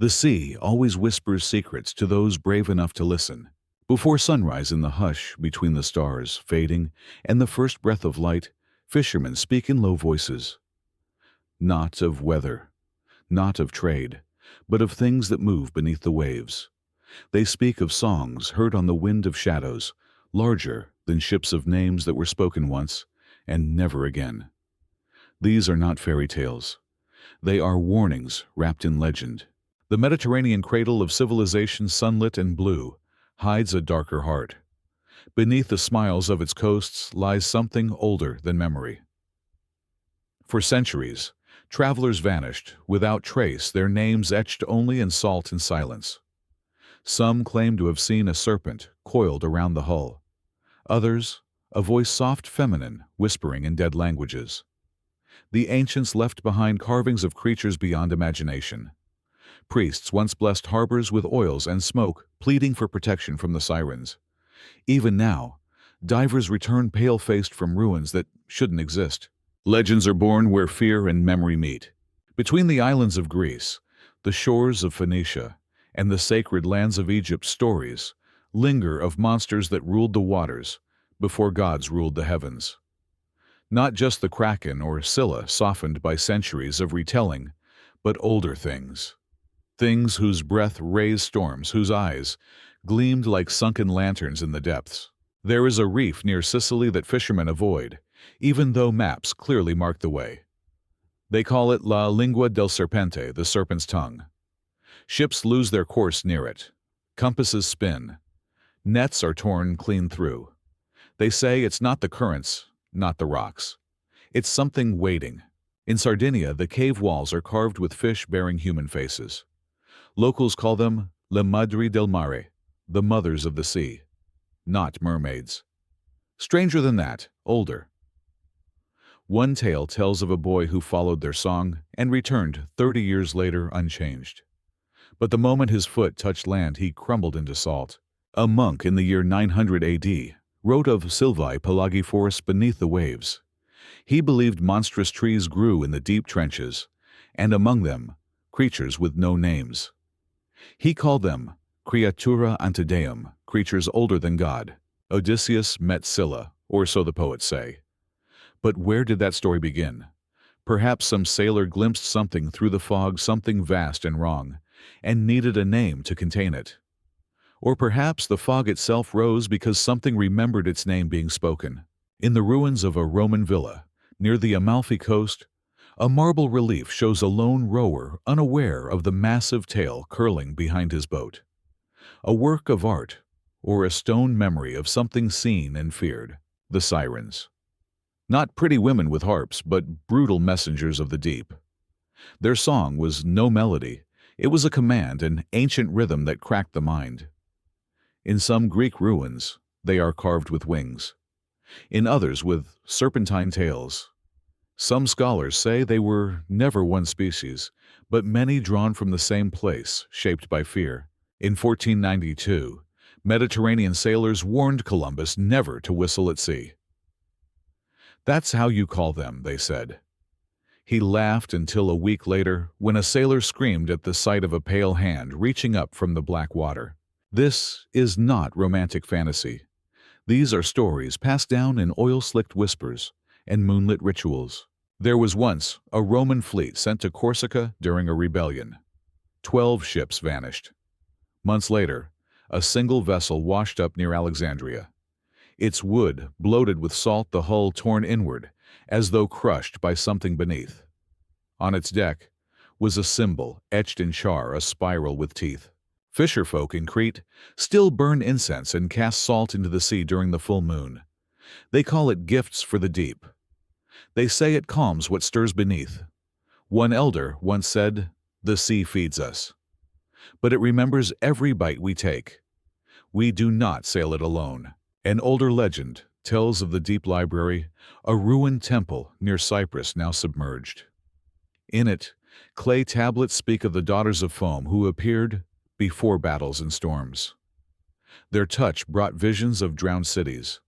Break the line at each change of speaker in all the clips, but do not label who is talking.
The sea always whispers secrets to those brave enough to listen. Before sunrise in the hush between the stars fading and the first breath of light, fishermen speak in low voices. Not of weather, not of trade, but of things that move beneath the waves. They speak of songs heard on the wind of shadows, larger than ships of names that were spoken once and never again. These are not fairy tales. They are warnings wrapped in legend. The Mediterranean cradle of civilization, sunlit and blue, hides a darker heart. Beneath the smiles of its coasts lies something older than memory. For centuries, travelers vanished, without trace, their names etched only in salt and silence. Some claim to have seen a serpent coiled around the hull. Others, a voice soft feminine, whispering in dead languages. The ancients left behind carvings of creatures beyond imagination. Priests once blessed harbors with oils and smoke, pleading for protection from the Sirens. Even now, divers return pale-faced from ruins that shouldn't exist. Legends are born where fear and memory meet. Between the islands of Greece, the shores of Phoenicia, and the sacred lands of Egypt, stories linger of monsters that ruled the waters before gods ruled the heavens. Not just the Kraken or Scylla softened by centuries of retelling, but older things. Things whose breath raised storms, whose eyes gleamed like sunken lanterns in the depths. There is a reef near Sicily that fishermen avoid, even though maps clearly mark the way. They call it La Lingua del Serpente, the serpent's tongue. Ships lose their course near it. Compasses spin. Nets are torn clean through. They say it's not the currents, not the rocks. It's something waiting. In Sardinia, the cave walls are carved with fish bearing human faces. Locals call them Le Madri del Mare, the mothers of the sea, not mermaids. Stranger than that, older. One tale tells of a boy who followed their song and returned 30 years later unchanged. But the moment his foot touched land, he crumbled into salt. A monk in the year 900 AD wrote of Sylvae Pelagi forests beneath the waves. He believed monstrous trees grew in the deep trenches, and among them, creatures with no names. He called them creatura ante deum, creatures older than God. Odysseus met Scylla, or so the poets say. But where did that story begin? Perhaps some sailor glimpsed something through the fog, something vast and wrong, and needed a name to contain it. Or perhaps the fog itself rose because something remembered its name being spoken. In the ruins of a Roman villa, near the Amalfi coast, a marble relief shows a lone rower unaware of the massive tail curling behind his boat. A work of art, or a stone memory of something seen and feared, the Sirens. Not pretty women with harps, but brutal messengers of the deep. Their song was no melody. It was a command, an ancient rhythm that cracked the mind. In some Greek ruins, they are carved with wings. In others, with serpentine tails. Some scholars say they were never one species, but many drawn from the same place, shaped by fear. In 1492, Mediterranean sailors warned Columbus never to whistle at sea. "That's how you call them," they said. He laughed until a week later, when a sailor screamed at the sight of a pale hand reaching up from the black water. This is not romantic fantasy. These are stories passed down in oil-slicked whispers and moonlit rituals. There was once a Roman fleet sent to Corsica during a rebellion. 12 ships vanished. Months later, a single vessel washed up near Alexandria. Its wood bloated with salt, the hull torn inward, as though crushed by something beneath. On its deck was a symbol etched in char, a spiral with teeth. Fisherfolk in Crete still burn incense and cast salt into the sea during the full moon. They call it gifts for the deep. They say it calms what stirs beneath. One elder once said, "The sea feeds us." But it remembers every bite we take. We do not sail it alone. An older legend tells of the deep library, a ruined temple near Cyprus now submerged. In it, clay tablets speak of the daughters of foam who appeared before battles and storms. Their touch brought visions of drowned cities.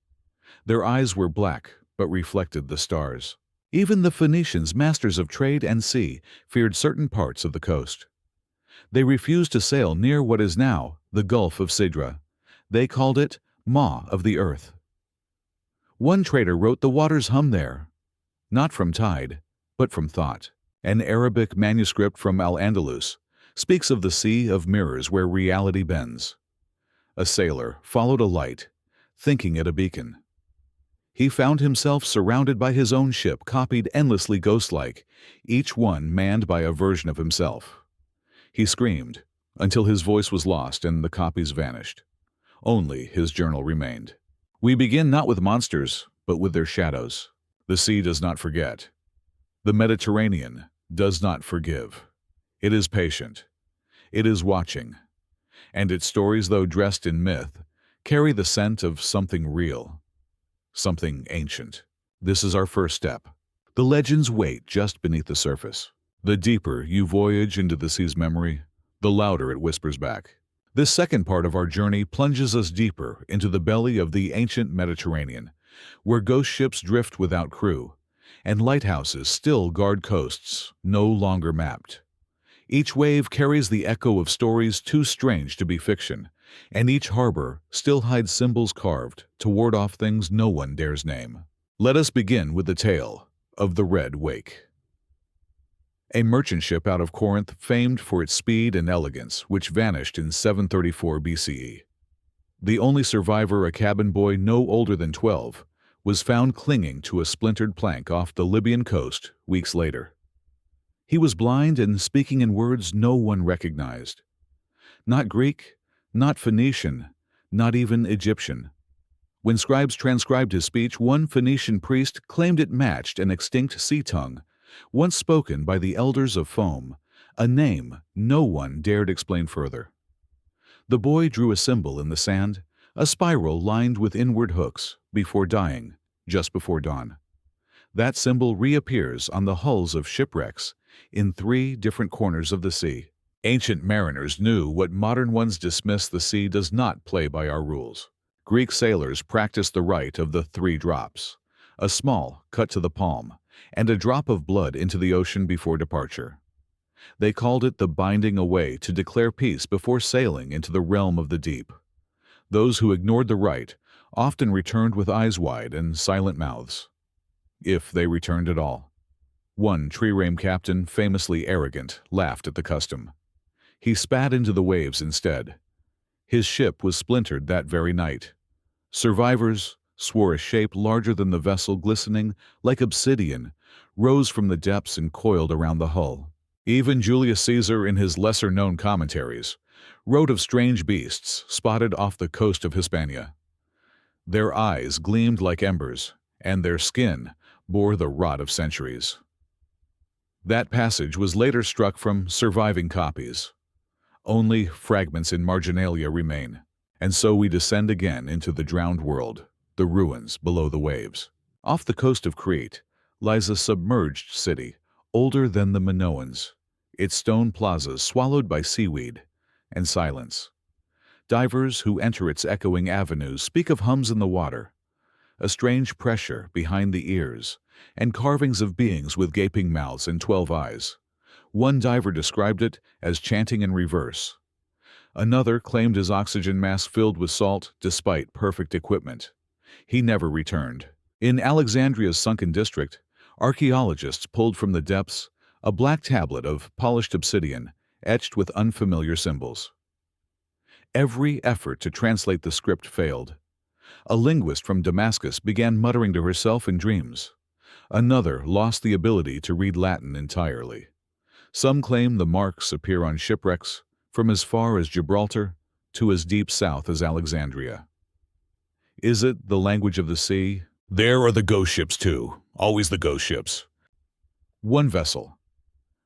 Their eyes were black, but reflected the stars. Even the Phoenicians, masters of trade and sea, feared certain parts of the coast. They refused to sail near what is now the Gulf of Sidra. They called it Maw of the Earth. One trader wrote the waters hum there, not from tide, but from thought. An Arabic manuscript from Al-Andalus speaks of the sea of mirrors where reality bends. A sailor followed a light, thinking it a beacon. He found himself surrounded by his own ship, copied endlessly ghost-like, each one manned by a version of himself. He screamed, until his voice was lost and the copies vanished. Only his journal remained. We begin not with monsters, but with their shadows. The sea does not forget. The Mediterranean does not forgive. It is patient. It is watching. And its stories, though dressed in myth, carry the scent of something real, something ancient. This is our first step. The legends wait just beneath the surface. The deeper you voyage into the sea's memory, the louder it whispers back. This second part of our journey plunges us deeper into the belly of the ancient Mediterranean, where ghost ships drift without crew, and lighthouses still guard coasts no longer mapped. Each wave carries the echo of stories too strange to be fiction, and each harbor still hides symbols carved to ward off things no one dares name. Let us begin with the tale of the Red Wake. A merchant ship out of Corinth famed for its speed and elegance, which vanished in 734 BCE. The only survivor, a cabin boy no older than 12, was found clinging to a splintered plank off the Libyan coast weeks later. He was blind and speaking in words no one recognized. Not Greek, not Phoenician, not even Egyptian. When scribes transcribed his speech, one Phoenician priest claimed it matched an extinct sea tongue, once spoken by the elders of Foam, a name no one dared explain further. The boy drew a symbol in the sand, a spiral lined with inward hooks, before dying, just before dawn. That symbol reappears on the hulls of shipwrecks in 3 different corners of the sea. Ancient mariners knew what modern ones dismiss: the sea does not play by our rules. Greek sailors practiced the rite of the 3 drops, a small cut to the palm, and a drop of blood into the ocean before departure. They called it the binding away, to declare peace before sailing into the realm of the deep. Those who ignored the rite often returned with eyes wide and silent mouths, if they returned at all. One trireme captain, famously arrogant, laughed at the custom. He spat into the waves instead. His ship was splintered that very night. Survivors swore a shape larger than the vessel, glistening like obsidian, rose from the depths and coiled around the hull. Even Julius Caesar, in his lesser-known commentaries, wrote of strange beasts spotted off the coast of Hispania. Their eyes gleamed like embers, and their skin bore the rot of centuries. That passage was later struck from surviving copies. Only fragments in marginalia remain, and so we descend again into the drowned world, the ruins below the waves. Off the coast of Crete lies a submerged city, older than the Minoans, its stone plazas swallowed by seaweed and silence. Divers who enter its echoing avenues speak of hums in the water, a strange pressure behind the ears, and carvings of beings with gaping mouths and 12 eyes. One diver described it as chanting in reverse. Another claimed his oxygen mask filled with salt despite perfect equipment. He never returned. In Alexandria's Sunken district, archaeologists pulled from the depths a black tablet of polished obsidian etched with unfamiliar symbols. Every effort to translate the script failed. A linguist from Damascus began muttering to herself in dreams. Another lost the ability to read Latin entirely. Some claim the marks appear on shipwrecks from as far as Gibraltar to as deep south as Alexandria. Is it the language of the sea? There are the ghost ships too, always the ghost ships. One vessel,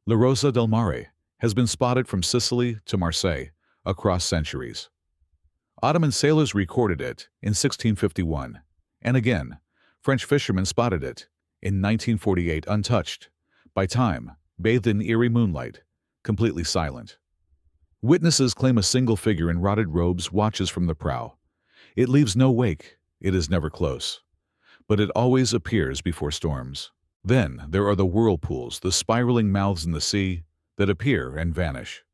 La Rosa del Mare, has been spotted from Sicily to Marseille across centuries. Ottoman sailors recorded it in 1651, and again, French fishermen spotted it in 1948 untouched, by time, bathed in eerie moonlight, completely silent. Witnesses claim a single figure in rotted robes watches from the prow. It leaves no wake, it is never close, but it always appears before storms. Then there are the whirlpools, the spiraling mouths in the sea that appear and vanish.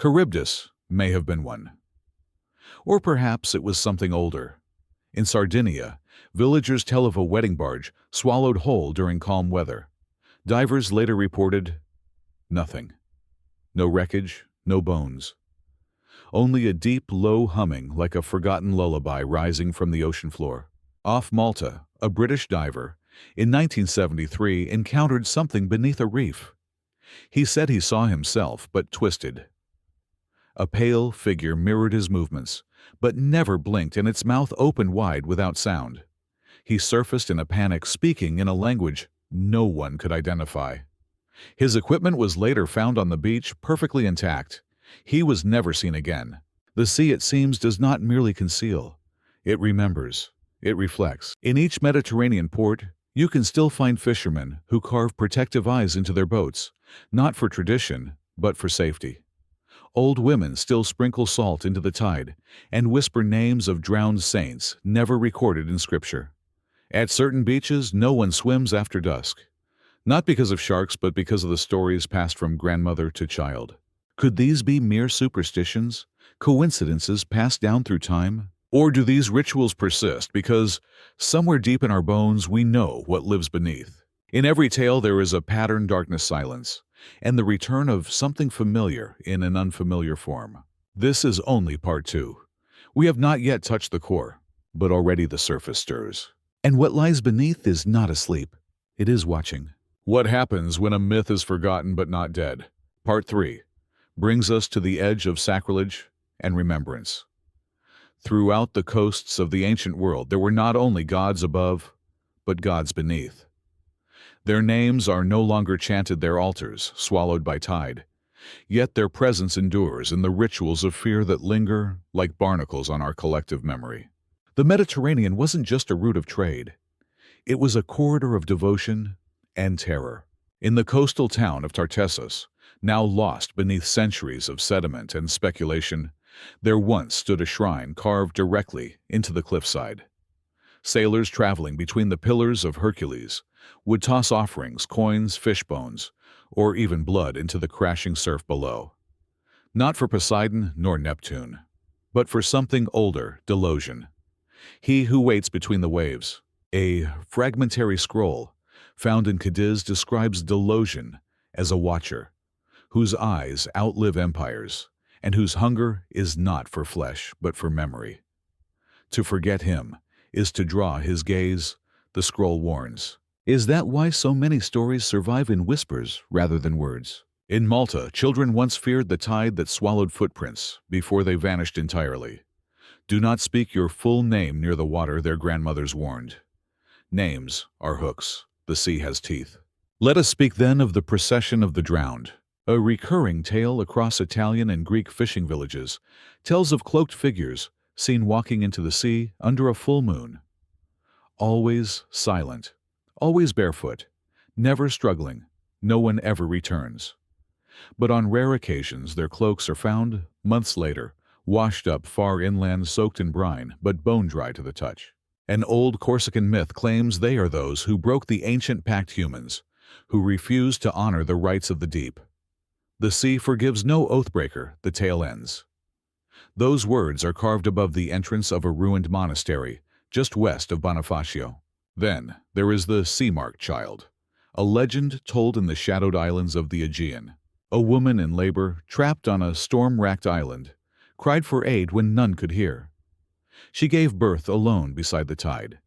Charybdis may have been one. Or perhaps it was something older. In Sardinia, villagers tell of a wedding barge swallowed whole during calm weather. Divers later reported nothing. No wreckage, no bones. Only a deep, low humming like a forgotten lullaby rising from the ocean floor. Off Malta, a British diver, in 1973 encountered something beneath a reef. He said he saw himself, but twisted. A pale figure mirrored his movements, but never blinked, and its mouth opened wide without sound. He surfaced in a panic, speaking in a language no one could identify. His equipment was later found on the beach, perfectly intact. He was never seen again. The sea, it seems, does not merely conceal. It remembers. It reflects. In each Mediterranean port, you can still find fishermen who carve protective eyes into their boats, not for tradition, but for safety. Old women still sprinkle salt into the tide and whisper names of drowned saints never recorded in Scripture. At certain beaches, no one swims after dusk. Not because of sharks, but because of the stories passed from grandmother to child. Could these be mere superstitions, coincidences passed down through time? Or do these rituals persist because somewhere deep in our bones we know what lives beneath? In every tale there is a pattern, darkness, silence, and the return of something familiar in an unfamiliar form. This is only part 2. We have not yet touched the core, but already the surface stirs. And what lies beneath is not asleep. It is watching. What happens when a myth is forgotten but not dead? Part 3 brings us to the edge of sacrilege and remembrance. Throughout the coasts of the ancient world, there were not only gods above, but gods beneath. Their names are no longer chanted, their altars swallowed by tide. Yet their presence endures in the rituals of fear that linger like barnacles on our collective memory. The Mediterranean wasn't just a route of trade. It was a corridor of devotion and terror. In the coastal town of Tartessus, now lost beneath centuries of sediment and speculation, there once stood a shrine carved directly into the cliffside. Sailors traveling between the pillars of Hercules would toss offerings, coins, fish bones, or even blood into the crashing surf below. Not for Poseidon nor Neptune, but for something older, Delusion. He who waits between the waves. A fragmentary scroll found in Cadiz describes Delusion as a watcher, whose eyes outlive empires, and whose hunger is not for flesh but for memory. To forget him is to draw his gaze, the scroll warns. Is that why so many stories survive in whispers rather than words? In Malta, children once feared the tide that swallowed footprints before they vanished entirely. Do not speak your full name near the water, their grandmothers warned. Names are hooks. The sea has teeth. Let us speak then of the procession of the drowned. A recurring tale across Italian and Greek fishing villages tells of cloaked figures seen walking into the sea under a full moon. Always silent, always barefoot, never struggling, no one ever returns. But on rare occasions their cloaks are found, months later, washed up far inland, soaked in brine, but bone-dry to the touch. An old Corsican myth claims they are those who broke the ancient pact humans, who refused to honor the rights of the deep. The sea forgives no oathbreaker, the tale ends. Those words are carved above the entrance of a ruined monastery, just west of Bonifacio. Then there is the sea-marked child, a legend told in the shadowed islands of the Aegean. A woman in labor, trapped on a storm-racked island, cried for aid when none could hear. She gave birth alone beside the tide.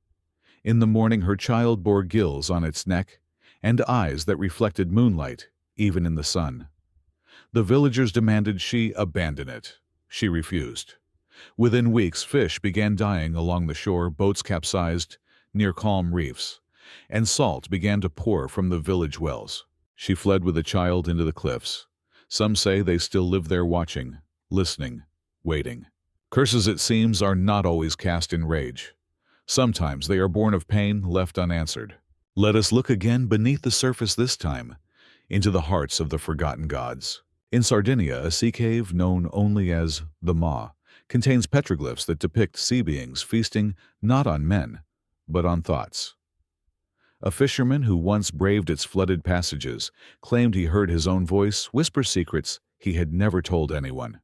In the morning her child bore gills on its neck and eyes that reflected moonlight, even in the sun. The villagers demanded she abandon it. She refused. Within weeks, fish began dying along the shore, boats capsized near calm reefs, and salt began to pour from the village wells. She fled with the child into the cliffs. Some say they still live there watching, listening, waiting. Curses, it seems, are not always cast in rage. Sometimes they are born of pain left unanswered. Let us look again beneath the surface this time, into the hearts of the forgotten gods. In Sardinia, a sea cave known only as the Maw contains petroglyphs that depict sea beings feasting not on men, but on thoughts. A fisherman who once braved its flooded passages claimed he heard his own voice whisper secrets he had never told anyone.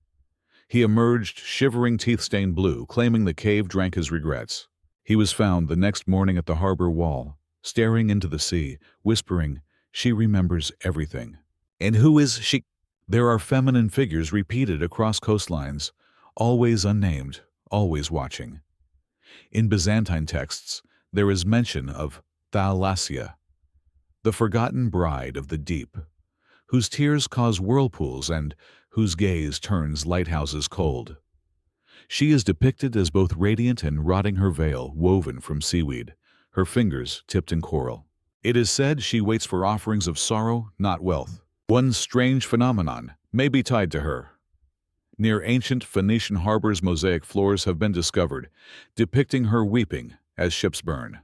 He emerged, shivering, teeth-stained blue, claiming the cave drank his regrets. He was found the next morning at the harbor wall, staring into the sea, whispering, "She remembers everything." And who is she? There are feminine figures repeated across coastlines, always unnamed, always watching. In Byzantine texts, there is mention of Thalassia, the forgotten bride of the deep, whose tears cause whirlpools and whose gaze turns lighthouses cold. She is depicted as both radiant and rotting, her veil woven from seaweed, her fingers tipped in coral. It is said she waits for offerings of sorrow, not wealth. One strange phenomenon may be tied to her. Near ancient Phoenician harbors, mosaic floors have been discovered, depicting her weeping as ships burn.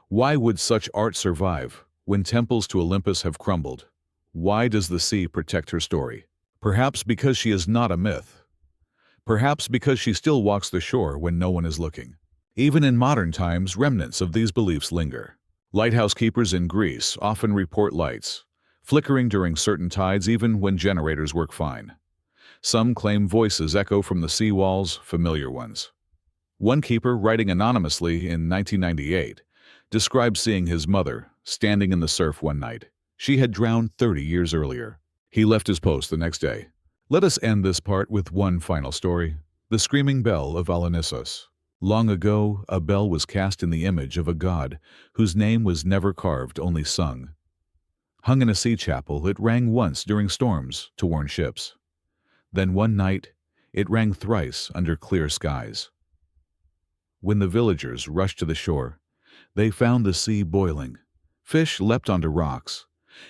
Why would such art survive when temples to Olympus have crumbled? Why does the sea protect her story? Perhaps because she is not a myth. Perhaps because she still walks the shore when no one is looking. Even in modern times, remnants of these beliefs linger. Lighthouse keepers in Greece often report lights, flickering during certain tides even when generators work fine. Some claim voices echo from the sea walls, familiar ones. One keeper, writing anonymously in 1998, described seeing his mother standing in the surf one night. She had drowned 30 years earlier. He left his post the next day. Let us end this part with one final story. The Screaming Bell of Alenissos. Long ago, a bell was cast in the image of a god whose name was never carved, only sung. Hung in a sea chapel, it rang once during storms to warn ships. Then one night, it rang thrice under clear skies. When the villagers rushed to the shore, they found the sea boiling. Fish leapt onto rocks,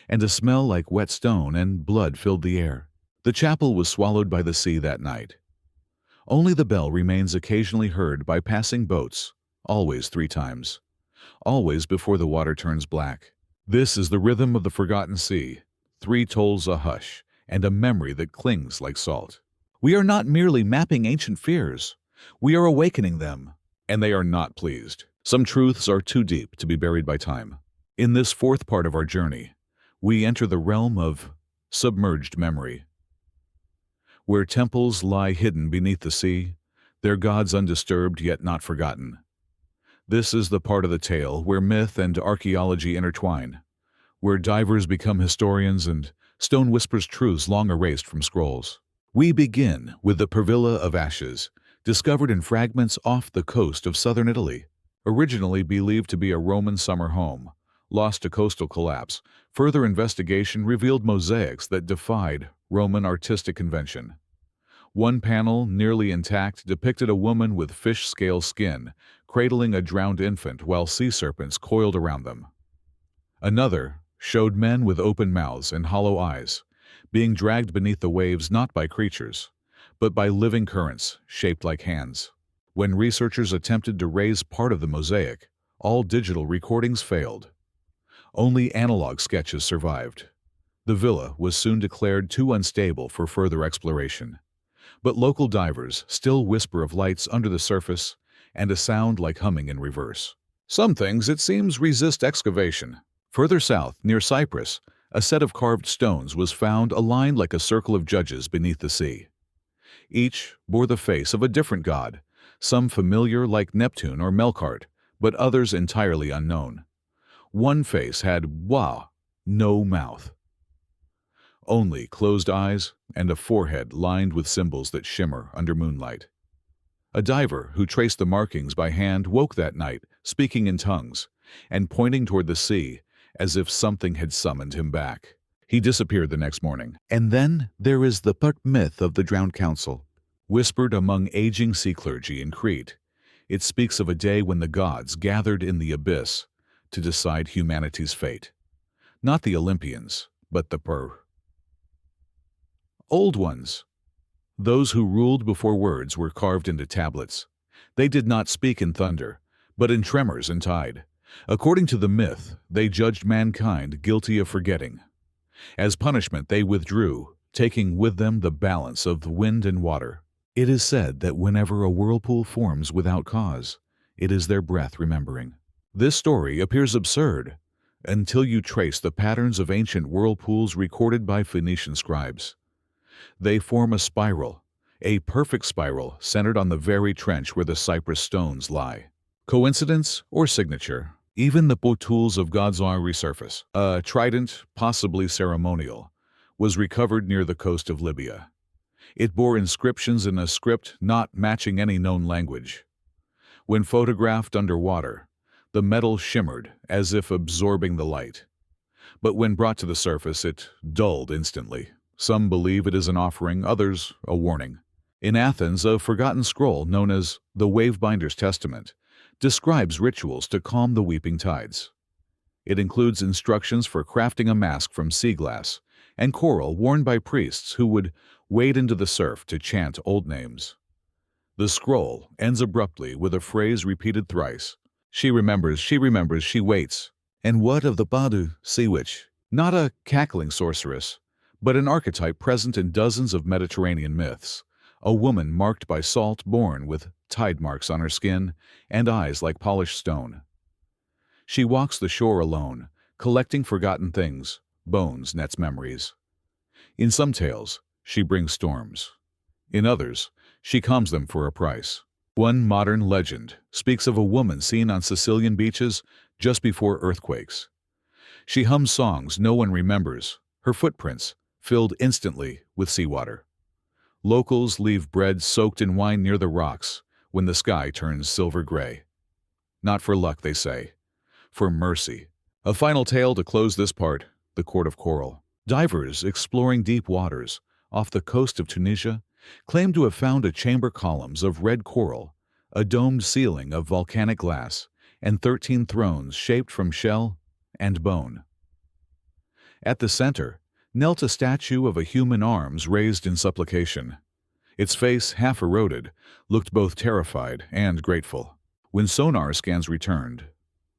and a smell like wet stone and blood filled the air. The chapel was swallowed by the sea that night. Only the bell remains occasionally heard by passing boats, always 3 times, always before the water turns black. This is the rhythm of the forgotten sea, 3 tolls a hush, and a memory that clings like salt. We are not merely mapping ancient fears, we are awakening them, and they are not pleased. Some truths are too deep to be buried by time. In this 4th part of our journey, we enter the realm of submerged memory, where temples lie hidden beneath the sea, their gods undisturbed yet not forgotten. This is the part of the tale where myth and archaeology intertwine, where divers become historians and stone whispers truths long erased from scrolls. We begin with the Pervilla of Ashes, discovered in fragments off the coast of southern Italy. Originally believed to be a Roman summer home, lost to coastal collapse, further investigation revealed mosaics that defied Roman artistic convention. One panel, nearly intact, depicted a woman with fish scale skin, cradling a drowned infant while sea serpents coiled around them. Another showed men with open mouths and hollow eyes, being dragged beneath the waves not by creatures, but by living currents shaped like hands. When researchers attempted to raise part of the mosaic, all digital recordings failed. Only analog sketches survived. The villa was soon declared too unstable for further exploration. But local divers still whisper of lights under the surface and a sound like humming in reverse. Some things, it seems, resist excavation. Further south, near Cyprus, a set of carved stones was found aligned like a circle of judges beneath the sea. Each bore the face of a different god, some familiar like Neptune or Melkart, but others entirely unknown. One face had, no mouth. Only closed eyes and a forehead lined with symbols that shimmer under moonlight. A diver who traced the markings by hand woke that night, speaking in tongues and pointing toward the sea as if something had summoned him back. He disappeared the next morning. And then there is the myth of the drowned council. Whispered among aging sea clergy in Crete, it speaks of a day when the gods gathered in the abyss to decide humanity's fate. Not the Olympians, but the old ones. Those who ruled before words were carved into tablets. They did not speak in thunder, but in tremors and tide. According to the myth, they judged mankind guilty of forgetting. As punishment, they withdrew, taking with them the balance of the wind and water. It is said that whenever a whirlpool forms without cause, it is their breath remembering. This story appears absurd until you trace the patterns of ancient whirlpools recorded by Phoenician scribes. They form a perfect spiral centered on the very trench where the cypress stones lie. Coincidence or signature? Even the tools of God's eye resurface. A trident, possibly ceremonial, was recovered near the coast of Libya. It bore inscriptions in a script not matching any known language. When photographed underwater, the metal shimmered as if absorbing the light. But when brought to the surface, it dulled instantly. Some believe it is an offering, others a warning. In Athens, a forgotten scroll known as the Wavebinder's Testament describes rituals to calm the weeping tides. It includes instructions for crafting a mask from sea glass and coral worn by priests who would wade into the surf to chant old names. The scroll ends abruptly with a phrase repeated thrice. She remembers, she waits. And what of the Badu, sea witch? Not a cackling sorceress, but an archetype present in dozens of Mediterranean myths. A woman marked by salt, born with tide marks on her skin and eyes like polished stone. She walks the shore alone, collecting forgotten things, bones, nets, memories. In some tales, she brings storms. In others, she calms them for a price. One modern legend speaks of a woman seen on Sicilian beaches just before earthquakes. She hums songs no one remembers, her footprints filled instantly with seawater. Locals leave bread soaked in wine near the rocks when the sky turns silver gray. Not for luck, they say, for mercy. A final tale to close this part, the Court of Coral. Divers exploring deep waters off the coast of Tunisia claim to have found a chamber columns of red coral, a domed ceiling of volcanic glass, and 13 thrones shaped from shell and bone. At the center knelt a statue of a human arms raised in supplication. Its face, half eroded, looked both terrified and grateful. When sonar scans returned,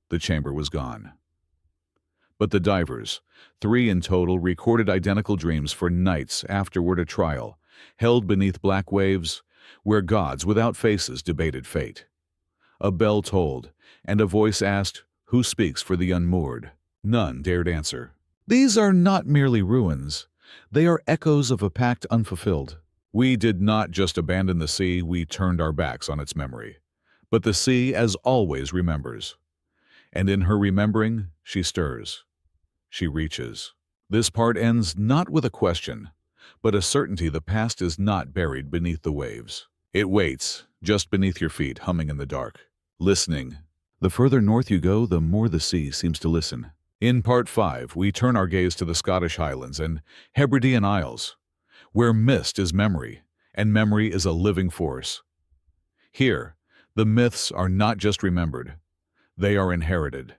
the chamber was gone. But the divers, 3 in total, recorded identical dreams for nights afterward a trial, held beneath black waves, where gods without faces debated fate. A bell tolled, and a voice asked, "Who speaks for the unmoored?" None dared answer. These are not merely ruins. They are echoes of a pact unfulfilled. We did not just abandon the sea, we turned our backs on its memory. But the sea, as always, remembers. And in her remembering, she stirs. She reaches. This part ends not with a question, but a certainty the past is not buried beneath the waves. It waits, just beneath your feet, humming in the dark, listening. The further north you go, the more the sea seems to listen. In Part 5, we turn our gaze to the Scottish Highlands and Hebridean Isles, where mist is memory, and memory is a living force. Here, the myths are not just remembered, they are inherited,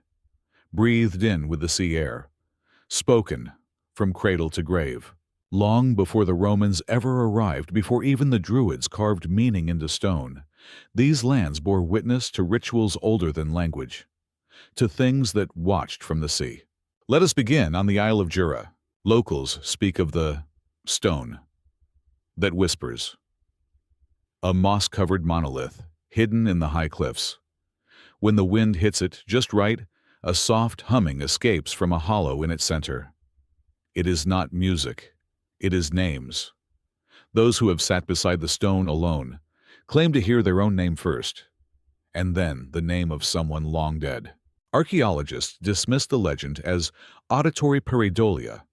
breathed in with the sea air, spoken from cradle to grave. Long before the Romans ever arrived, before even the Druids carved meaning into stone, these lands bore witness to rituals older than language, to things that watched from the sea. Let us begin on the Isle of Jura. Locals speak of the stone that whispers, a moss-covered monolith hidden in the high cliffs. When the wind hits it just right, a soft humming escapes from a hollow in its center. It is not music, it is names. Those who have sat beside the stone alone claim to hear their own name first, and then the name of someone long dead. Archaeologists dismissed the legend as auditory pareidolia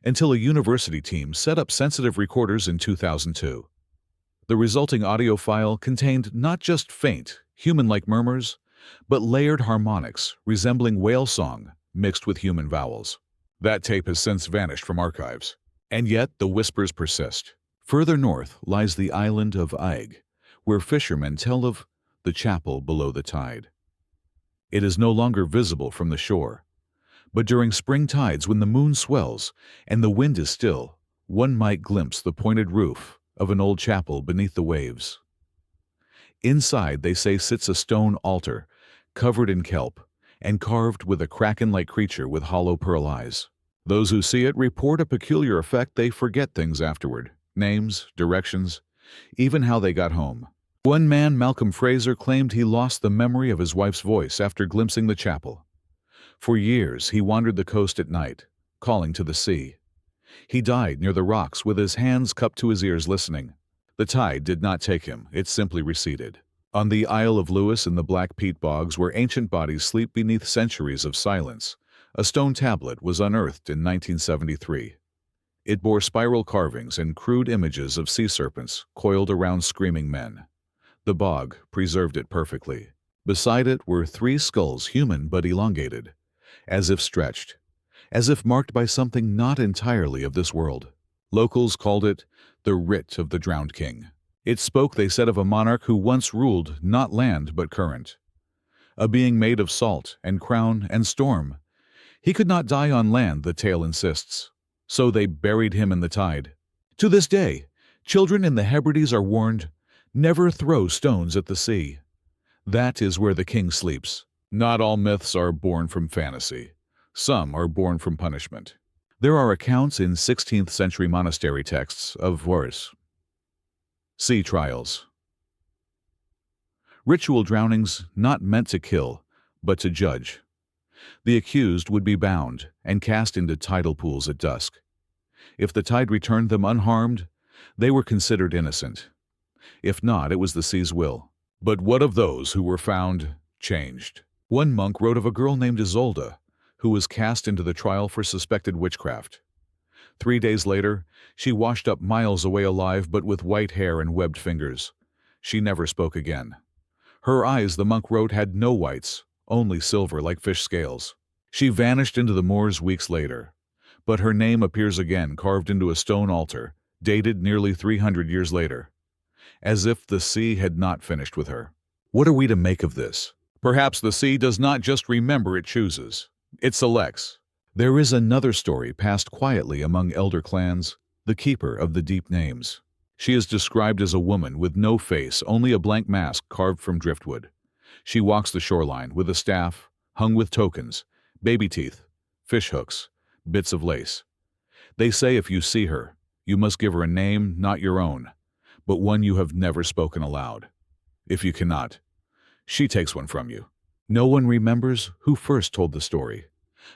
until a university team set up sensitive recorders in 2002. The resulting audio file contained not just faint, human-like murmurs, but layered harmonics resembling whale song mixed with human vowels. That tape has since vanished from archives, and yet the whispers persist. Further north lies the island of Aig, where fishermen tell of the chapel below the tide. It is no longer visible from the shore, but during spring tides when the moon swells and the wind is still, one might glimpse the pointed roof of an old chapel beneath the waves. Inside, they say, sits a stone altar, covered in kelp, and carved with a kraken-like creature with hollow pearl eyes. Those who see it report a peculiar effect. They forget things afterward, names, directions, even how they got home. One man, Malcolm Fraser, claimed he lost the memory of his wife's voice after glimpsing the chapel. For years, he wandered the coast at night, calling to the sea. He died near the rocks with his hands cupped to his ears listening. The tide did not take him, it simply receded. On the Isle of Lewis in the black peat bogs where ancient bodies sleep beneath centuries of silence, a stone tablet was unearthed in 1973. It bore spiral carvings and crude images of sea serpents coiled around screaming men. The bog preserved it perfectly. Beside it were 3 skulls, human but elongated, as if stretched, as if marked by something not entirely of this world. Locals called it the writ of the drowned king. It spoke, they said, of a monarch who once ruled not land but current, a being made of salt and crown and storm. He could not die on land, the tale insists, so they buried him in the tide. To this day, children in the Hebrides are warned, never throw stones at the sea. That is where the king sleeps. Not all myths are born from fantasy. Some are born from punishment. There are accounts in 16th century monastery texts of wars. Sea trials. Ritual drownings not meant to kill, but to judge. The accused would be bound and cast into tidal pools at dusk. If the tide returned them unharmed, they were considered innocent. If not, it was the sea's will. But what of those who were found changed? One monk wrote of a girl named Isolde, who was cast into the trial for suspected witchcraft. 3 days later, she washed up miles away alive but with white hair and webbed fingers. She never spoke again. Her eyes, the monk wrote, had no whites, only silver like fish scales. She vanished into the moors weeks later, but her name appears again carved into a stone altar, dated nearly 300 years later, as if the sea had not finished with her. What are we to make of this? Perhaps the sea does not just remember, it chooses. It selects. There is another story passed quietly among elder clans, the keeper of the deep names. She is described as a woman with no face, only a blank mask carved from driftwood. She walks the shoreline with a staff hung with tokens, baby teeth, fish hooks, bits of lace. They say if you see her, you must give her a name not your own, but one you have never spoken aloud. If you cannot, she takes one from you. No one remembers who first told the story,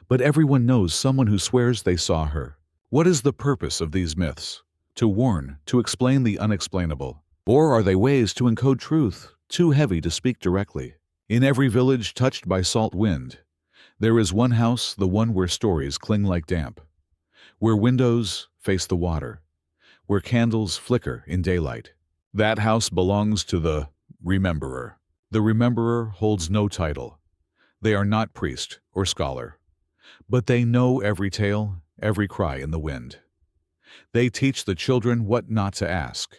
but everyone knows someone who swears they saw her. What is the purpose of these myths? To warn, to explain the unexplainable? Or are they ways to encode truth, too heavy to speak directly? In every village touched by salt wind, there is one house, the one where stories cling like damp, where windows face the water, where candles flicker in daylight. That house belongs to the rememberer. The rememberer holds no title. They are not priest or scholar, but they know every tale, every cry in the wind. They teach the children what not to ask,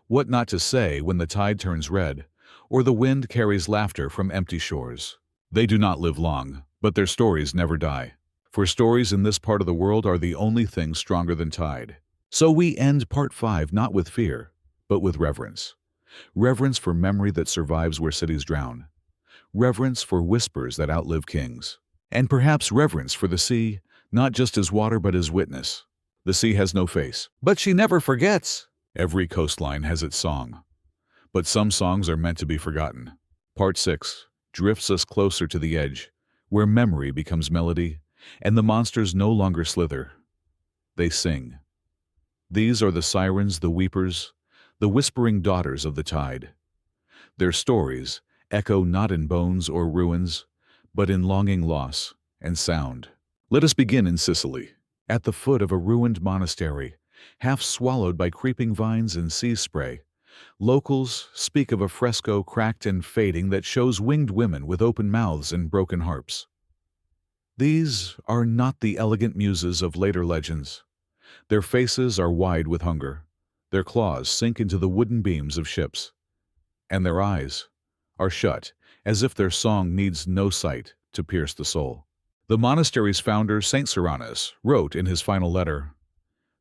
what not to say when the tide turns red, or the wind carries laughter from empty shores. They do not live long, but their stories never die. For stories in this part of the world are the only thing stronger than tide. So we end part 5 not with fear, but with reverence. Reverence for memory that survives where cities drown. Reverence for whispers that outlive kings. And perhaps reverence for the sea, not just as water but as witness. The sea has no face, but she never forgets. Every coastline has its song, but some songs are meant to be forgotten. Part 6 drifts us closer to the edge, where memory becomes melody, and the monsters no longer slither. They sing. These are the sirens, the weepers, the whispering daughters of the tide. Their stories echo not in bones or ruins, but in longing loss and sound. Let us begin in Sicily, at the foot of a ruined monastery, half swallowed by creeping vines and sea spray. Locals speak of a fresco cracked and fading that shows winged women with open mouths and broken harps. These are not the elegant muses of later legends. Their faces are wide with hunger. Their claws sink into the wooden beams of ships, and their eyes are shut, as if their song needs no sight to pierce the soul. The monastery's founder, Saint Sirens, wrote in his final letter,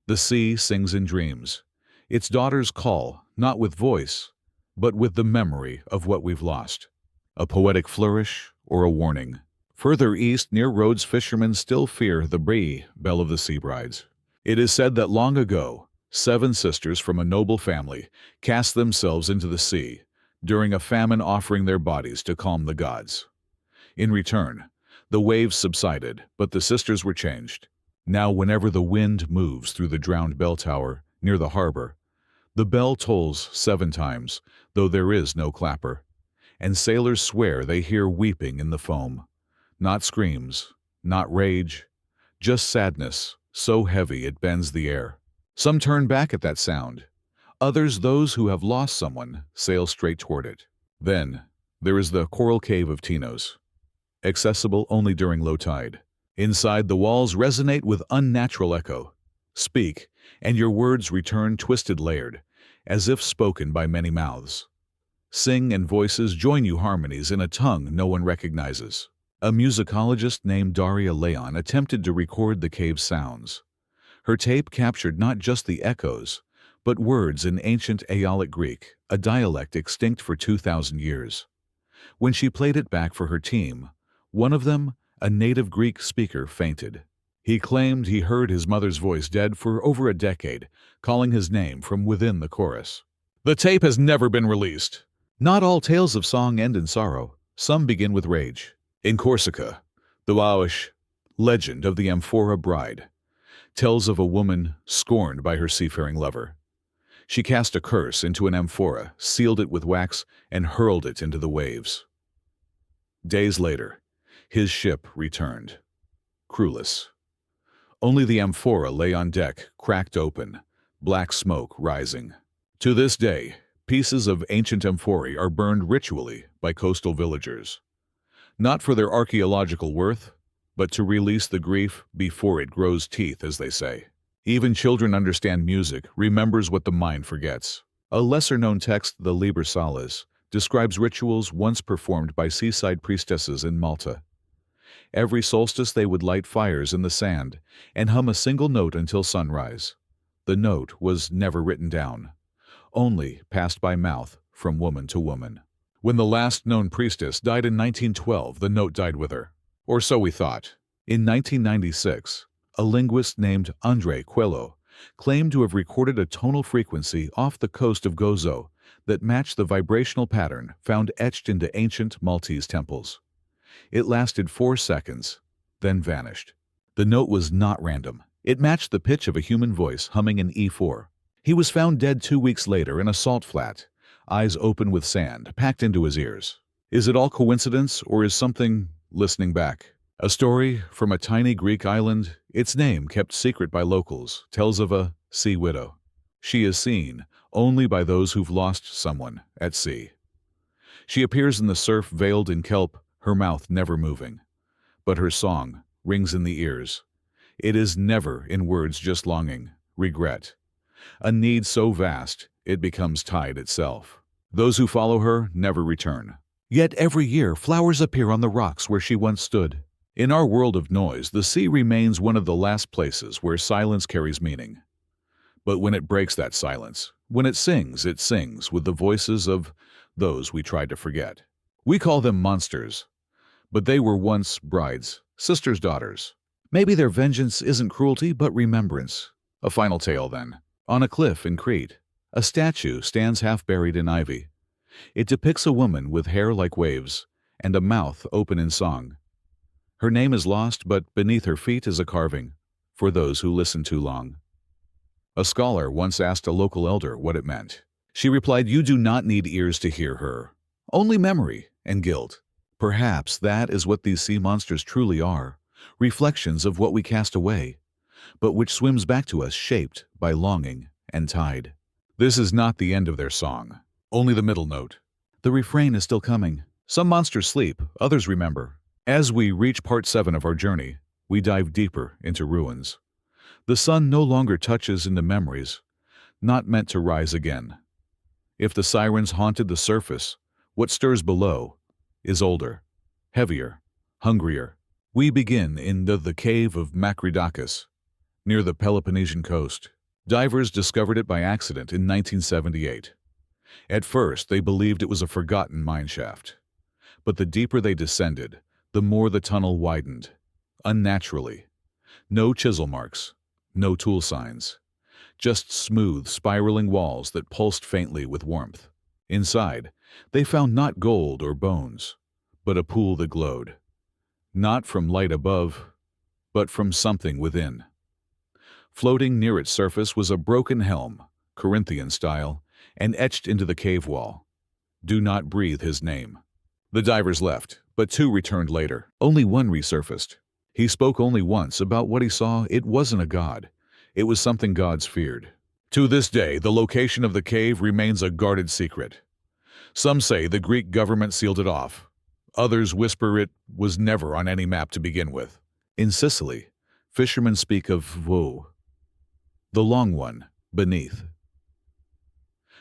"The sea sings in dreams. Its daughters call, not with voice, but with the memory of what we've lost." A poetic flourish or a warning? Further east, near Rhodes, fishermen still fear the brie, bell of the sea brides. It is said that long ago, 7 sisters from a noble family cast themselves into the sea during a famine, offering their bodies to calm the gods. In return, the waves subsided, but the sisters were changed. Now whenever the wind moves through the drowned bell tower near the harbor, the bell tolls 7 times, though there is no clapper, and sailors swear they hear weeping in the foam. Not screams, not rage, just sadness, so heavy it bends the air. Some turn back at that sound. Others, those who have lost someone, sail straight toward it. Then, there is the coral cave of Tinos, accessible only during low tide. Inside, the walls resonate with unnatural echo. Speak, and your words return twisted layered, as if spoken by many mouths. Sing, and voices join you harmonies in a tongue no one recognizes. A musicologist named Daria Leon attempted to record the cave's sounds. Her tape captured not just the echoes, but words in ancient Aeolic Greek, a dialect extinct for 2,000 years. When she played it back for her team, one of them, a native Greek speaker, fainted. He claimed he heard his mother's voice dead for over a decade, calling his name from within the chorus. The tape has never been released. Not all tales of song end in sorrow. Some begin with rage. In Corsica, the Waoish legend of the Amphora Bride tells of a woman scorned by her seafaring lover. She cast a curse into an amphora, sealed it with wax, and hurled it into the waves. Days later, his ship returned, crewless. Only the amphora lay on deck, cracked open, black smoke rising. To this day, pieces of ancient amphorae are burned ritually by coastal villagers. Not for their archaeological worth, but to release the grief before it grows teeth, as they say. Even children understand music, remembers what the mind forgets. A lesser-known text, the Liber Salas, describes rituals once performed by seaside priestesses in Malta. Every solstice they would light fires in the sand and hum a single note until sunrise. The note was never written down, only passed by mouth from woman to woman. When the last known priestess died in 1912, the note died with her. Or so we thought. In 1996, a linguist named André Coelho claimed to have recorded a tonal frequency off the coast of Gozo that matched the vibrational pattern found etched into ancient Maltese temples. It lasted 4 seconds, then vanished. The note was not random. It matched the pitch of a human voice humming an E4. He was found dead 2 weeks later in a salt flat, eyes open with sand packed into his ears. Is it all coincidence, or is something listening back? A story from a tiny Greek island, its name kept secret by locals, tells of a sea widow. She is seen only by those who've lost someone at sea. She appears in the surf veiled in kelp, her mouth never moving. But her song rings in the ears. It is never in words, just longing, regret. A need so vast, it becomes tide itself. Those who follow her never return. Yet every year flowers appear on the rocks where she once stood. In our world of noise, the sea remains one of the last places where silence carries meaning. But when it breaks that silence, when it sings with the voices of those we tried to forget. We call them monsters, but they were once brides, sisters' daughters. Maybe their vengeance isn't cruelty, but remembrance. A final tale, then. On a cliff in Crete, a statue stands half buried in ivy. It depicts a woman with hair like waves and a mouth open in song. Her name is lost, but beneath her feet is a carving, for those who listen too long. A scholar once asked a local elder what it meant. She replied, "You do not need ears to hear her, only memory and guilt." Perhaps that is what these sea monsters truly are, reflections of what we cast away, but which swims back to us shaped by longing and tide. This is not the end of their song, only the middle note. The refrain is still coming. Some monsters sleep, others remember. As we reach part 7 of our journey, we dive deeper into ruins. The sun no longer touches into memories, not meant to rise again. If the sirens haunted the surface, what stirs below is older, heavier, hungrier. We begin in the cave of Makridakis, near the Peloponnesian coast. Divers discovered it by accident in 1978. At first, they believed it was a forgotten mine shaft. But the deeper they descended, the more the tunnel widened, unnaturally. No chisel marks, no tool signs, just smooth, spiraling walls that pulsed faintly with warmth. Inside, they found not gold or bones, but a pool that glowed. Not from light above, but from something within. Floating near its surface was a broken helm, Corinthian style, and etched into the cave wall, "Do not breathe his name." The divers left, but two returned later. Only one resurfaced. He spoke only once about what he saw. It wasn't a god. It was something gods feared. To this day, the location of the cave remains a guarded secret. Some say the Greek government sealed it off. Others whisper it was never on any map to begin with. In Sicily, fishermen speak of woe, the long one, beneath.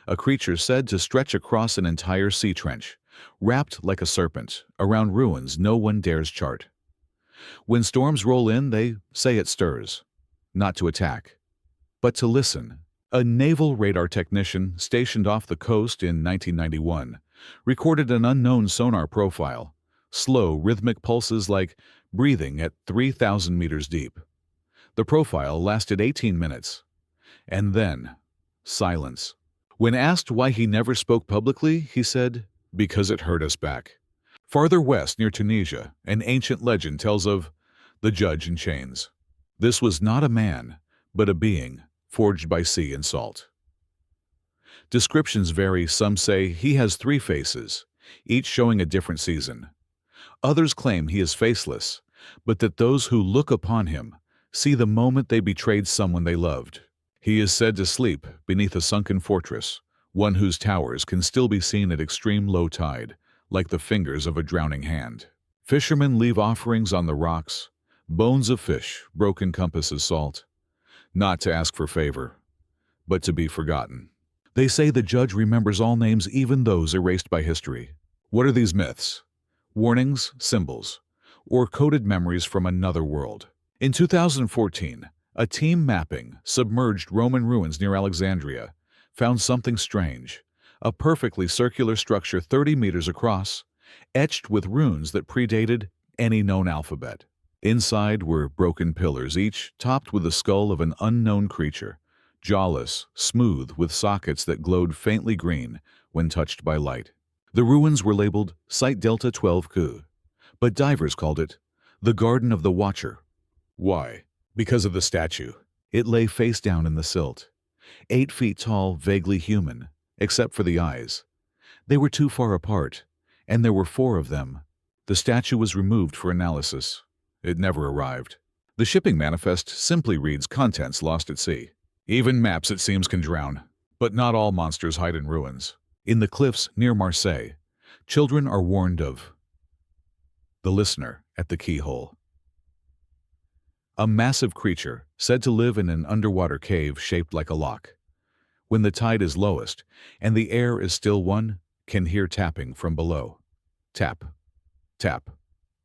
A creature said to stretch across an entire sea trench, wrapped like a serpent, around ruins no one dares chart. When storms roll in, they say it stirs, not to attack, but to listen. A naval radar technician stationed off the coast in 1991 recorded an unknown sonar profile, slow, rhythmic pulses like breathing at 3,000 meters deep. The profile lasted 18 minutes. And then, silence. When asked why he never spoke publicly, he said, "Because it hurt us back." Farther west, near Tunisia, an ancient legend tells of the judge in chains. This was not a man, but a being, forged by sea and salt. Descriptions vary. Some say he has 3 faces, each showing a different season. Others claim he is faceless, but that those who look upon him see the moment they betrayed someone they loved. He is said to sleep beneath a sunken fortress, one whose towers can still be seen at extreme low tide, like the fingers of a drowning hand. Fishermen leave offerings on the rocks, bones of fish, broken compasses, salt, not to ask for favor, but to be forgotten. They say the judge remembers all names, even those erased by history. What are these myths? Warnings, symbols, or coded memories from another world? In 2014, a team mapping submerged Roman ruins near Alexandria found something strange, a perfectly circular structure 30 meters across, etched with runes that predated any known alphabet. Inside were broken pillars, each topped with the skull of an unknown creature, jawless, smooth, with sockets that glowed faintly green when touched by light. The ruins were labeled Site Delta 12Q, but divers called it the Garden of the Watcher. Why? Because of the statue. It lay face down in the silt, 8 feet tall, vaguely human, except for the eyes. They were too far apart, and there were 4 of them. The statue was removed for analysis. It never arrived. The shipping manifest simply reads contents lost at sea. Even maps, it seems, can drown. But not all monsters hide in ruins. In the cliffs near Marseille, children are warned of the listener at the keyhole. A massive creature said to live in an underwater cave shaped like a lock. When the tide is lowest and the air is still, one can hear tapping from below. Tap, tap,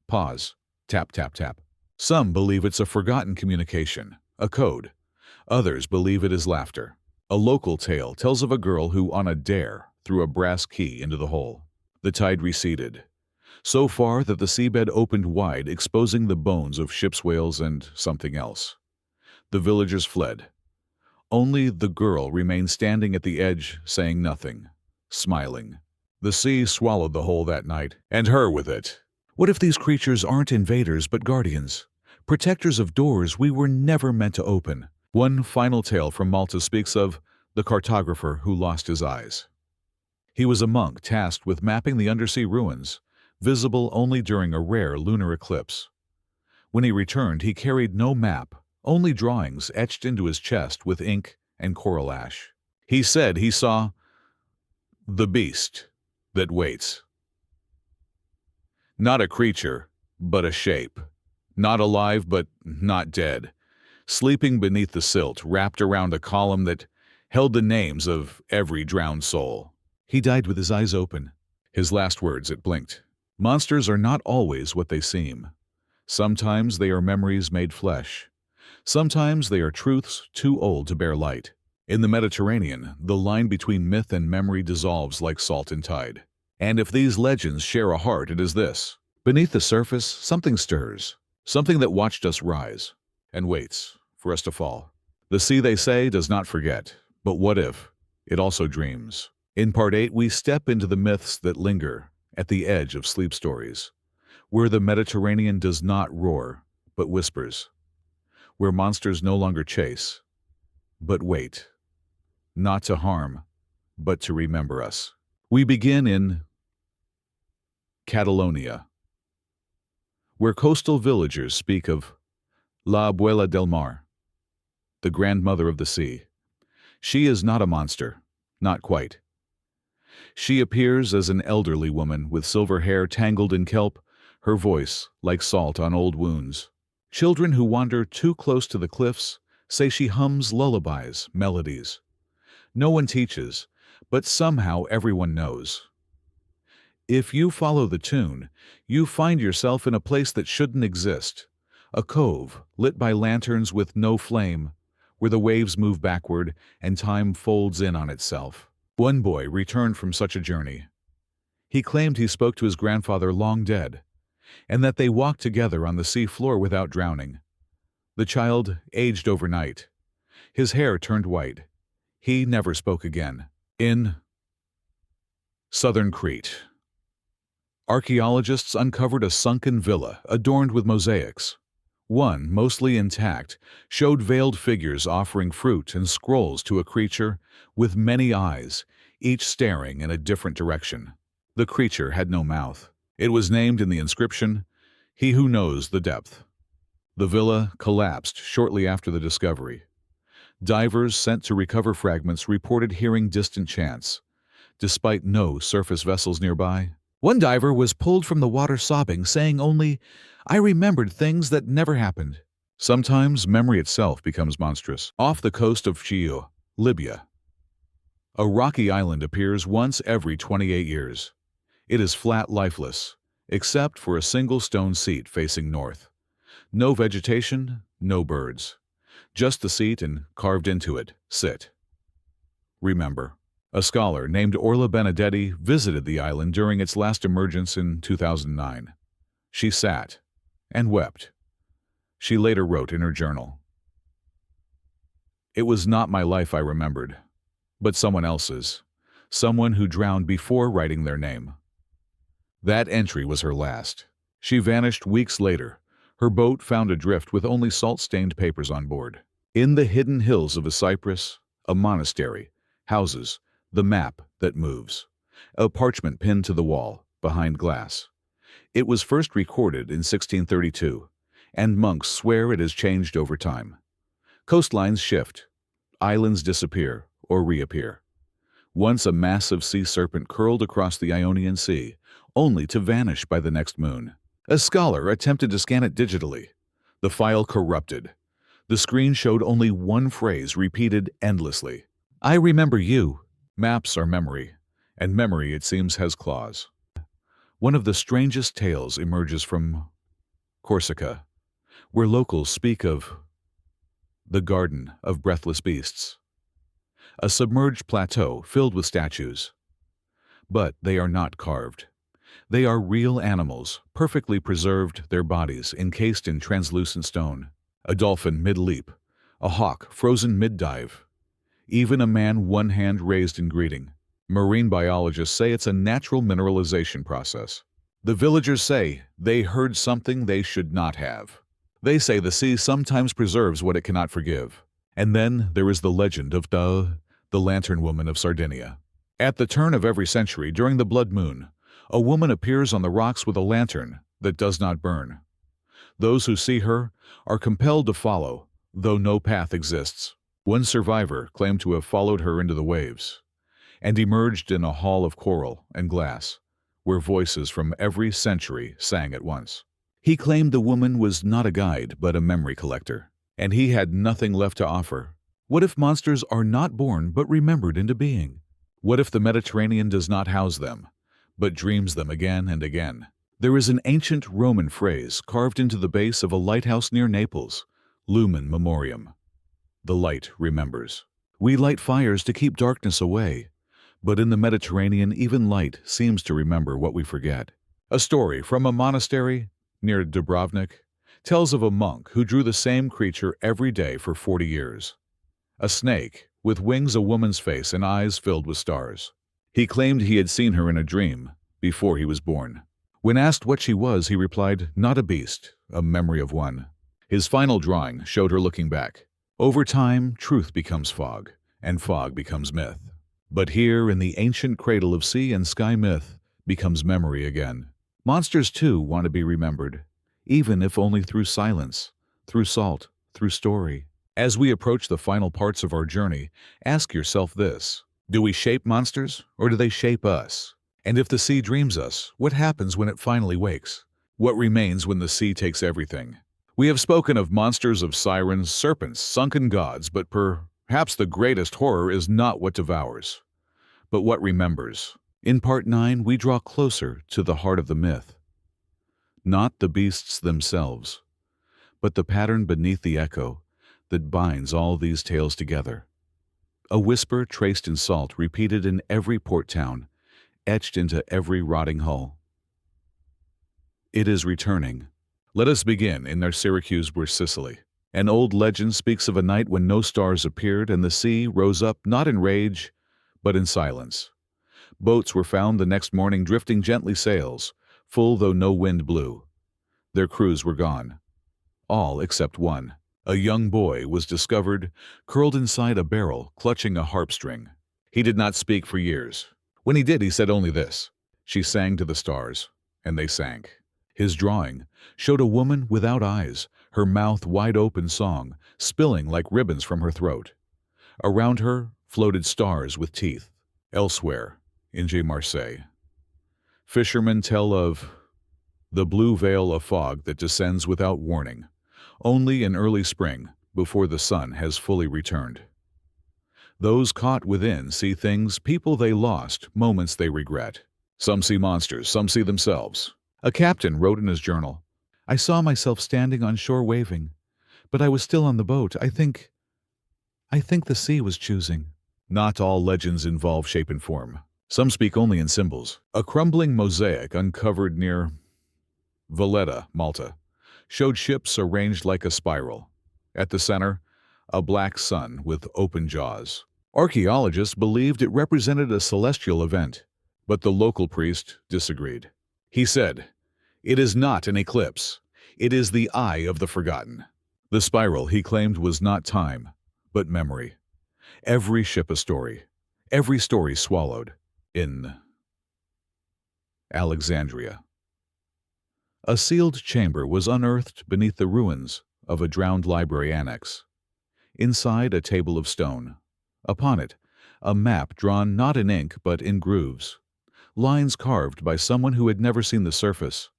pause, tap, tap, tap. Some believe it's a forgotten communication, a code. Others believe it is laughter. A local tale tells of a girl who, on a dare, threw a brass key into the hole. The tide receded, so far that the seabed opened wide, exposing the bones of ship's whales and something else. The villagers fled. Only the girl remained standing at the edge, saying nothing, smiling. The sea swallowed the whole that night, and her with it. What if these creatures aren't invaders but guardians, protectors of doors we were never meant to open? One final tale from Malta speaks of the cartographer who lost his eyes. He was a monk tasked with mapping the undersea ruins, visible only during a rare lunar eclipse. When he returned, he carried no map, only drawings etched into his chest with ink and coral ash. He said he saw the beast that waits. Not a creature, but a shape. Not alive, but not dead. Sleeping beneath the silt, wrapped around a column that held the names of every drowned soul. He died with his eyes open. His last words, it blinked. Monsters are not always what they seem. Sometimes they are memories made flesh. Sometimes they are truths too old to bear light. In the Mediterranean, the line between myth and memory dissolves like salt in tide. And if these legends share a heart, it is this. Beneath the surface, something stirs, something that watched us rise and waits for us to fall. The sea, they say, does not forget, but what if it also dreams? In Part 8, we step into the myths that linger at the edge of sleep stories, where the Mediterranean does not roar, but whispers, where monsters no longer chase, but wait, not to harm, but to remember us. We begin in Catalonia, where coastal villagers speak of La Abuela del Mar, the grandmother of the sea. She is not a monster, not quite. She appears as an elderly woman with silver hair tangled in kelp, her voice like salt on old wounds. Children who wander too close to the cliffs say she hums lullabies, melodies. No one teaches, but somehow everyone knows. If you follow the tune, you find yourself in a place that shouldn't exist, a cove lit by lanterns with no flame, where the waves move backward and time folds in on itself. One boy returned from such a journey. He claimed he spoke to his grandfather long dead, and that they walked together on the sea floor without drowning. The child aged overnight. His hair turned white. He never spoke again. In southern Crete, archaeologists uncovered a sunken villa adorned with mosaics. One, mostly intact, showed veiled figures offering fruit and scrolls to a creature with many eyes, each staring in a different direction. The creature had no mouth. It was named in the inscription, "He who knows the depth." The villa collapsed shortly after the discovery. Divers sent to recover fragments reported hearing distant chants, despite no surface vessels nearby. One diver was pulled from the water sobbing, saying only, "I remembered things that never happened." Sometimes memory itself becomes monstrous. Off the coast of Chio, Libya, a rocky island appears once every 28 years. It is flat, lifeless, except for a single stone seat facing north. No vegetation, no birds. Just the seat and carved into it, "Sit. Remember." A scholar named Orla Benedetti visited the island during its last emergence in 2009. She sat and wept. She later wrote in her journal, "It was not my life I remembered, but someone else's, someone who drowned before writing their name." That entry was her last. She vanished weeks later, her boat found adrift with only salt-stained papers on board. In the hidden hills of a cypress, a monastery, houses the map that moves, a parchment pinned to the wall, behind glass. It was first recorded in 1632, and monks swear it has changed over time. Coastlines shift, islands disappear or reappear. Once a massive sea serpent curled across the Ionian Sea, only to vanish by the next moon. A scholar attempted to scan it digitally. The file corrupted. The screen showed only one phrase repeated endlessly. "I remember you." Maps are memory, and memory, it seems, has claws. One of the strangest tales emerges from Corsica, where locals speak of the Garden of Breathless Beasts, a submerged plateau filled with statues. But they are not carved. They are real animals, perfectly preserved, their bodies encased in translucent stone. A dolphin mid-leap, a hawk frozen mid-dive, even a man one hand raised in greeting. Marine biologists say it's a natural mineralization process. The villagers say they heard something they should not have. They say the sea sometimes preserves what it cannot forgive. And then there is the legend of the Lantern Woman of Sardinia. At the turn of every century, during the blood moon, a woman appears on the rocks with a lantern that does not burn. Those who see her are compelled to follow, though no path exists. One survivor claimed to have followed her into the waves and emerged in a hall of coral and glass, where voices from every century sang at once. He claimed the woman was not a guide, but a memory collector, and he had nothing left to offer. What if monsters are not born, but remembered into being? What if the Mediterranean does not house them, but dreams them again and again? There is an ancient Roman phrase carved into the base of a lighthouse near Naples, Lumen Memoriam. The light remembers. We light fires to keep darkness away, but in the Mediterranean even light seems to remember what we forget. A story from a monastery near Dubrovnik tells of a monk who drew the same creature every day for 40 years. A snake, with wings, a woman's face, and eyes filled with stars. He claimed he had seen her in a dream before he was born. When asked what she was, he replied, "Not a beast, a memory of one." His final drawing showed her looking back. Over time, truth becomes fog, and fog becomes myth. But here, in the ancient cradle of sea and sky myth, becomes memory again. Monsters, too, want to be remembered, even if only through silence, through salt, through story. As we approach the final parts of our journey, ask yourself this: do we shape monsters, or do they shape us? And if the sea dreams us, what happens when it finally wakes? What remains when the sea takes everything? We have spoken of monsters, of sirens, serpents, sunken gods, but perhaps the greatest horror is not what devours, but what remembers. In Part 9, we draw closer to the heart of the myth. Not the beasts themselves, but the pattern beneath the echo that binds all these tales together. A whisper traced in salt, repeated in every port town, etched into every rotting hull. It is returning. Let us begin in their Syracuse, where Sicily. An old legend speaks of a night when no stars appeared and the sea rose up not in rage, but in silence. Boats were found the next morning drifting gently, sails full though no wind blew. Their crews were gone. All except one. A young boy was discovered, curled inside a barrel, clutching a harp string. He did not speak for years. When he did, he said only this: "She sang to the stars, and they sank." His drawing showed a woman without eyes, her mouth wide open, song spilling like ribbons from her throat. Around her floated stars with teeth. Elsewhere, in Marseille, fishermen tell of the blue veil of fog that descends without warning, only in early spring, before the sun has fully returned. Those caught within see things, people they lost, moments they regret. Some see monsters, some see themselves. A captain wrote in his journal, "I saw myself standing on shore waving, but I was still on the boat. I think the sea was choosing." Not all legends involve shape and form. Some speak only in symbols. A crumbling mosaic uncovered near Valletta, Malta, showed ships arranged like a spiral. At the center, a black sun with open jaws. Archaeologists believed it represented a celestial event, but the local priest disagreed. He said, "It is not an eclipse. It is the eye of the forgotten." The spiral, he claimed, was not time, but memory. Every ship a story. Every story swallowed in Alexandria. A sealed chamber was unearthed beneath the ruins of a drowned library annex. Inside, a table of stone. Upon it, a map drawn not in ink but in grooves. Lines carved by someone who had never seen the surface,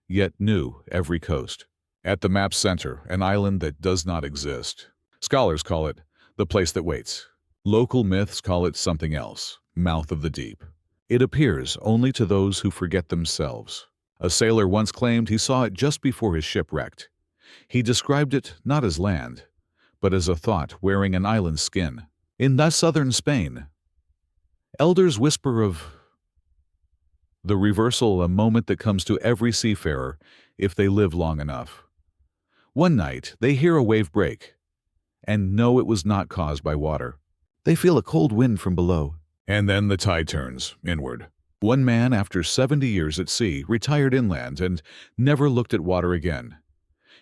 yet knew every coast. At the map's center, an island that does not exist. Scholars call it the place that waits. Local myths call it something else, mouth of the deep. It appears only to those who forget themselves. A sailor once claimed he saw it just before his ship wrecked. He described it not as land, but as a thought wearing an island's skin. In southern Spain, elders whisper of the reversal, a moment that comes to every seafarer if they live long enough. One night, they hear a wave break and know it was not caused by water. They feel a cold wind from below. And then the tide turns inward. One man, after 70 years at sea, retired inland and never looked at water again.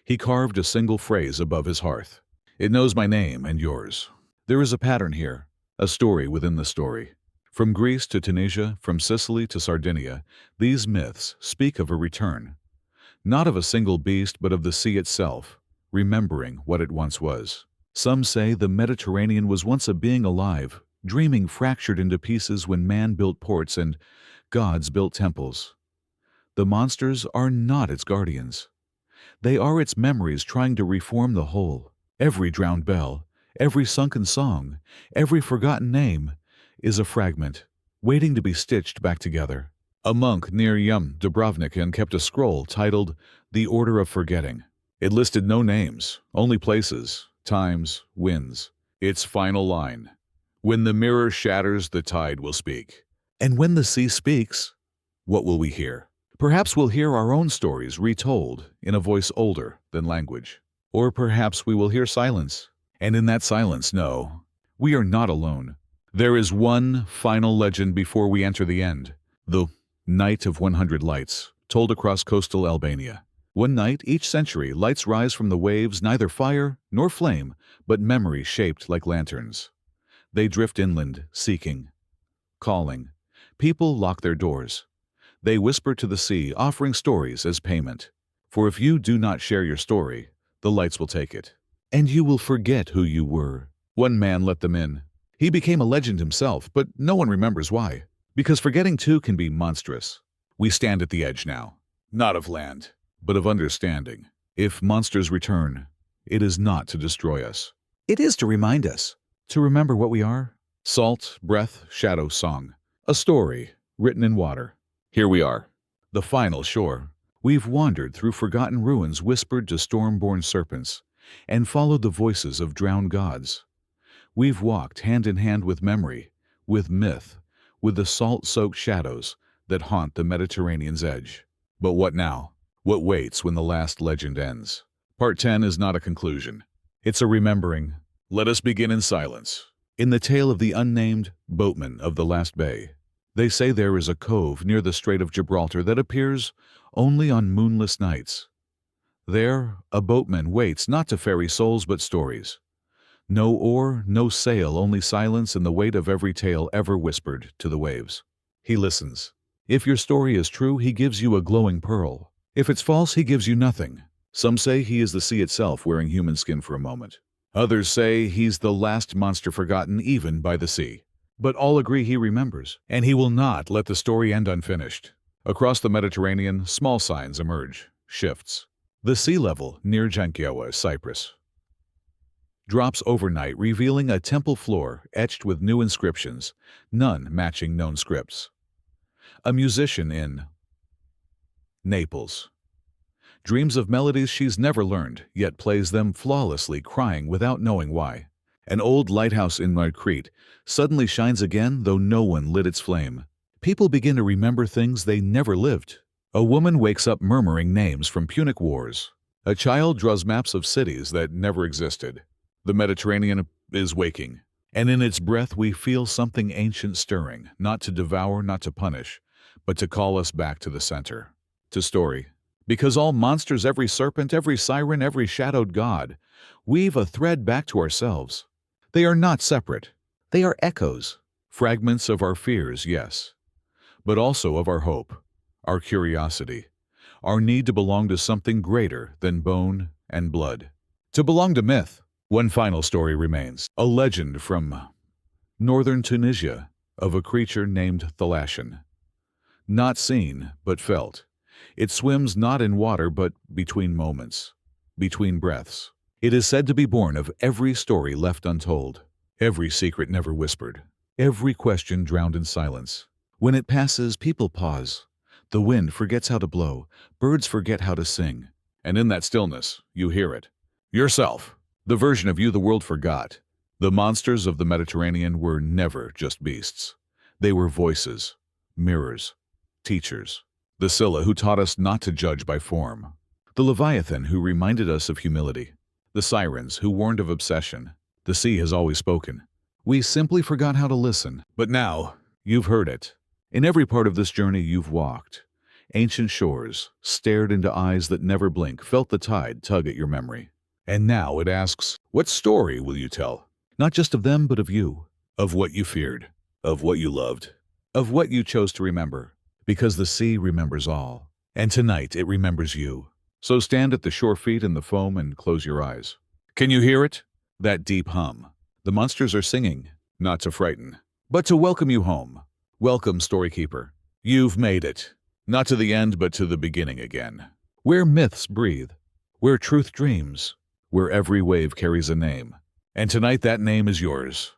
He carved a single phrase above his hearth: "It knows my name and yours." There is a pattern here, a story within the story. From Greece to Tunisia, from Sicily to Sardinia, these myths speak of a return, not of a single beast but of the sea itself, remembering what it once was. Some say the Mediterranean was once a being alive, dreaming fractured into pieces when man built ports and gods built temples. The monsters are not its guardians. They are its memories trying to reform the whole. Every drowned bell, every sunken song, every forgotten name is a fragment, waiting to be stitched back together. A monk near Dubrovnik kept a scroll titled The Order of Forgetting. It listed no names, only places, times, winds. Its final line: "When the mirror shatters, the tide will speak." And when the sea speaks, what will we hear? Perhaps we'll hear our own stories retold in a voice older than language. Or perhaps we will hear silence. And in that silence, know, we are not alone. There is one final legend before we enter the end. The Night of 100 Lights, told across coastal Albania. One night, each century, lights rise from the waves, neither fire nor flame, but memory shaped like lanterns. They drift inland, seeking, calling. People lock their doors. They whisper to the sea, offering stories as payment. For if you do not share your story, the lights will take it. And you will forget who you were. One man let them in. He became a legend himself, but no one remembers why. Because forgetting too can be monstrous. We stand at the edge now, not of land, but of understanding. If monsters return, it is not to destroy us. It is to remind us, to remember what we are. Salt, breath, shadow, song. A story written in water. Here we are, the final shore. We've wandered through forgotten ruins whispered to storm-born serpents, and followed the voices of drowned gods. We've walked hand in hand with memory, with myth, with the salt-soaked shadows that haunt the Mediterranean's edge. But what now? What waits when the last legend ends? Part 10 is not a conclusion. It's a remembering. Let us begin in silence. In the tale of the unnamed boatman of the last bay, they say there is a cove near the Strait of Gibraltar that appears only on moonless nights. There, a boatman waits not to ferry souls but stories. No oar, no sail, only silence and the weight of every tale ever whispered to the waves. He listens. If your story is true, he gives you a glowing pearl. If it's false, he gives you nothing. Some say he is the sea itself wearing human skin for a moment. Others say he's the last monster forgotten even by the sea. But all agree he remembers, and he will not let the story end unfinished. Across the Mediterranean, small signs emerge, shifts. The sea level near Jankiawa, Cyprus, drops overnight, revealing a temple floor etched with new inscriptions, none matching known scripts. A musician in Naples dreams of melodies she's never learned, yet plays them flawlessly, crying without knowing why. An old lighthouse in Crete suddenly shines again, though no one lit its flame. People begin to remember things they never lived. A woman wakes up murmuring names from Punic wars. A child draws maps of cities that never existed. The Mediterranean is waking, and in its breath we feel something ancient stirring, not to devour, not to punish, but to call us back to the center, to story. Because all monsters, every serpent, every siren, every shadowed god, weave a thread back to ourselves. They are not separate. They are echoes, fragments of our fears, yes, but also of our hope, our curiosity, our need to belong to something greater than bone and blood, to belong to myth. One final story remains, a legend from northern Tunisia of a creature named Thalashin. Not seen, but felt. It swims not in water, but between moments, between breaths. It is said to be born of every story left untold, every secret never whispered, every question drowned in silence. When it passes, people pause. The wind forgets how to blow, birds forget how to sing, and in that stillness, you hear it. Yourself, the version of you the world forgot. The monsters of the Mediterranean were never just beasts. They were voices, mirrors, teachers. The Scylla who taught us not to judge by form. The Leviathan who reminded us of humility. The Sirens who warned of obsession. The sea has always spoken. We simply forgot how to listen. But now, you've heard it. In every part of this journey you've walked. Ancient shores, stared into eyes that never blink, felt the tide tug at your memory. And now it asks, what story will you tell? Not just of them, but of you. Of what you feared. Of what you loved. Of what you chose to remember. Because the sea remembers all. And tonight it remembers you. So stand at the shore feet in the foam and close your eyes. Can you hear it? That deep hum. The monsters are singing, not to frighten, but to welcome you home. Welcome, Storykeeper. You've made it. Not to the end, but to the beginning again. Where myths breathe. Where truth dreams. Where every wave carries a name. And tonight that name is yours.